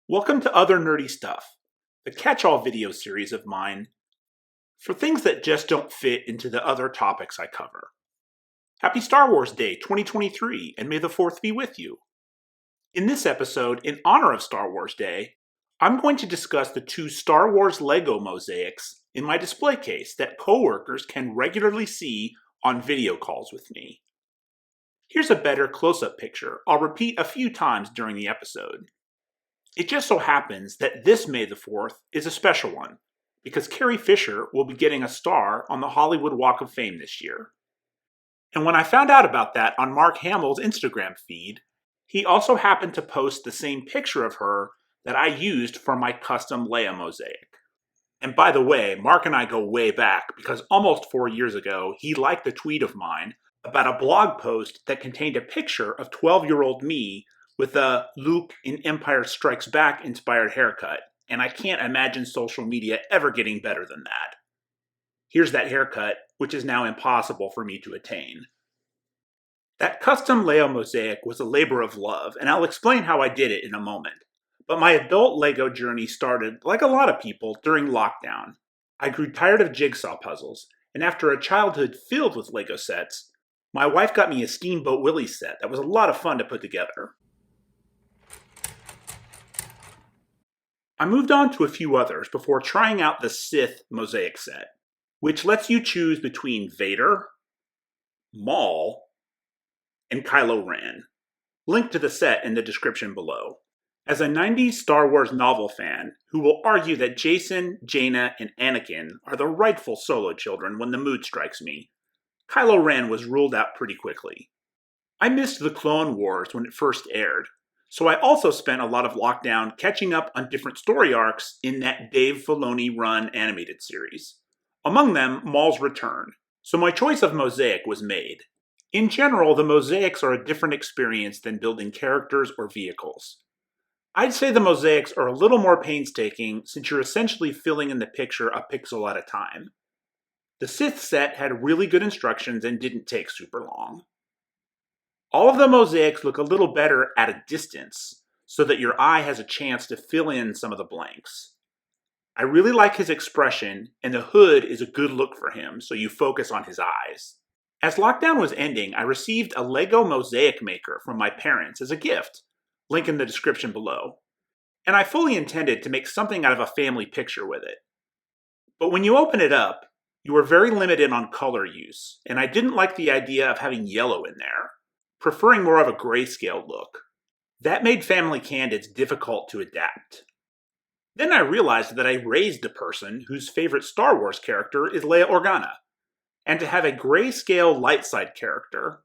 Welcome to Other Nerdy Stuff, the catch-all video series of mine for things that just don't fit into the other topics I cover. Happy Star Wars Day 2023, and may the 4th be with you. In this episode, in honor of Star Wars Day, I'm going to discuss the 2 Star Wars Lego Mosaics in my display case that coworkers can regularly see on video calls with me. Here's a better close-up picture I'll repeat a few times during the episode. It just so happens that this May the 4th is a special one, because Carrie Fisher will be getting a star on the Hollywood Walk of Fame this year. And when I found out about that on Mark Hamill's Instagram feed, he also happened to post the same picture of her that I used for my custom Leia mosaic. And by the way, Mark and I go way back, because almost 4 years ago, he liked a tweet of mine about a blog post that contained a picture of 12-year-old me with a Luke in Empire Strikes Back inspired haircut, and I can't imagine social media ever getting better than that. Here's that haircut, which is now impossible for me to attain. That custom Lego mosaic was a labor of love, and I'll explain how I did it in a moment. But my adult Lego journey started, like a lot of people, during lockdown. I grew tired of jigsaw puzzles, and after a childhood filled with Lego sets, my wife got me a Steamboat Willie set that was a lot of fun to put together. I moved on to a few others before trying out the Sith Mosaic set, which lets you choose between Vader, Maul, and Kylo Ren. Link to the set in the description below. As a 90s Star Wars novel fan who will argue that Jason, Jaina, and Anakin are the rightful solo children when the mood strikes me, Kylo Ren was ruled out pretty quickly. I missed the Clone Wars when it first aired, so I also spent a lot of lockdown catching up on different story arcs in that Dave Filoni-run animated series. Among them, Maul's return. So my choice of mosaic was made. In general, the mosaics are a different experience than building characters or vehicles. I'd say the mosaics are a little more painstaking since you're essentially filling in the picture a pixel at a time. The Sith set had really good instructions and didn't take super long. All of the mosaics look a little better at a distance, so that your eye has a chance to fill in some of the blanks. I really like his expression, and the hood is a good look for him, so you focus on his eyes. As lockdown was ending, I received a Lego Mosaic maker from my parents as a gift, link in the description below, and I fully intended to make something out of a family picture with it. But when you open it up, you are very limited on color use, and I didn't like the idea of having yellow in there, preferring more of a grayscale look. That made family candids difficult to adapt. Then I realized that I raised a person whose favorite Star Wars character is Leia Organa, and to have a grayscale light side character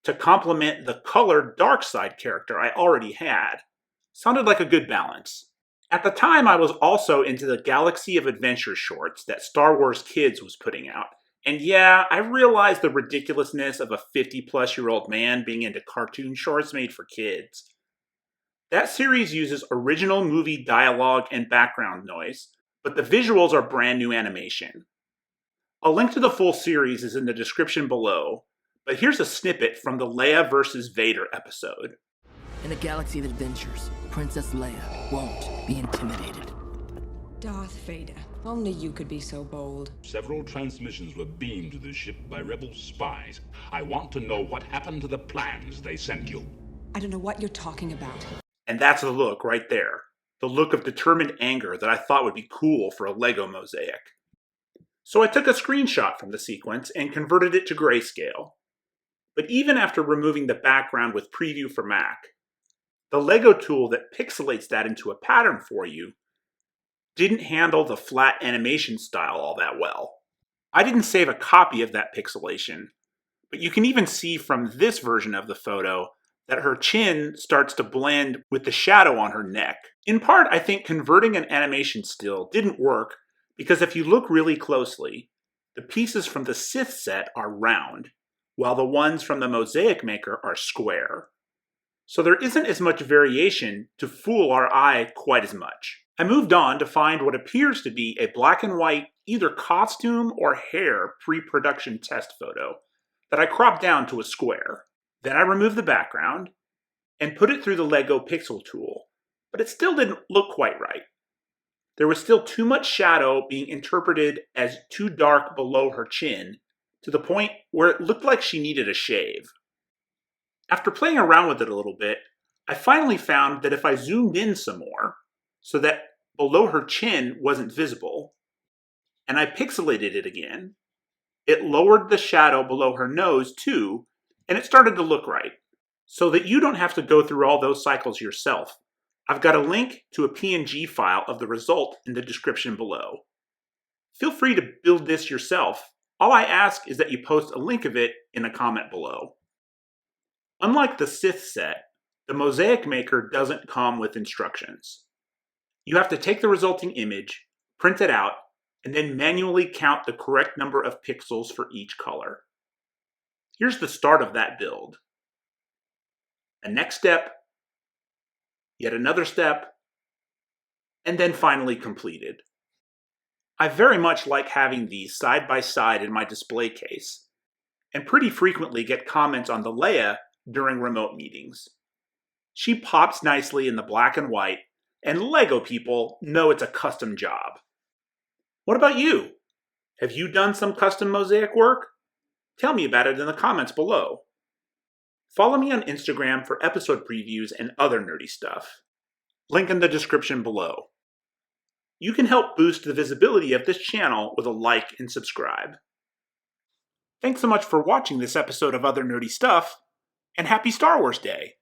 to complement the colored dark side character I already had sounded like a good balance. At the time, I was also into the Galaxy of Adventure shorts that Star Wars Kids was putting out. And yeah, I realized the ridiculousness of a 50-plus-year-old man being into cartoon shorts made for kids. That series uses original movie dialogue and background noise, but the visuals are brand new animation. A link to the full series is in the description below, but here's a snippet from the Leia vs. Vader episode. In a galaxy of adventures, Princess Leia won't be intimidated. Darth Vader, only you could be so bold. Several transmissions were beamed to the ship by rebel spies. I want to know what happened to the plans they sent you. I don't know what you're talking about. And that's the look right there. The look of determined anger that I thought would be cool for a Lego mosaic. So I took a screenshot from the sequence and converted it to grayscale. But even after removing the background with Preview for Mac, the Lego tool that pixelates that into a pattern for you didn't handle the flat animation style all that well. I didn't save a copy of that pixelation, but you can even see from this version of the photo that her chin starts to blend with the shadow on her neck. In part, I think converting an animation still didn't work because if you look really closely, the pieces from the Sith set are round, while the ones from the Mosaic Maker are square. So there isn't as much variation to fool our eye quite as much. I moved on to find what appears to be a black and white either costume or hair pre-production test photo that I cropped down to a square. Then I removed the background and put it through the Lego Pixel tool but it still didn't look quite right. There was still too much shadow being interpreted as too dark below her chin, to the point where it looked like she needed a shave. After playing around with it a little bit, I finally found that if I zoomed in some more, so that below her chin wasn't visible, and I pixelated it again, it lowered the shadow below her nose too, and it started to look right. So that you don't have to go through all those cycles yourself, I've got a link to a PNG file of the result in the description below. Feel free to build this yourself. All I ask is that you post a link of it in a comment below. Unlike the Sith set, the Mosaic Maker doesn't come with instructions. You have to take the resulting image, print it out, and then manually count the correct number of pixels for each color. Here's the start of that build. A next step, yet another step, and then finally completed. I very much like having these side by side in my display case, and pretty frequently get comments on the Leia during remote meetings. She pops nicely in the black and white, and Lego people know it's a custom job. What about you? Have you done some custom mosaic work? Tell me about it in the comments below. Follow me on Instagram for episode previews and other nerdy stuff. Link in the description below. You can help boost the visibility of this channel with a like and subscribe. Thanks so much for watching this episode of Other Nerdy Stuff, and happy Star Wars Day!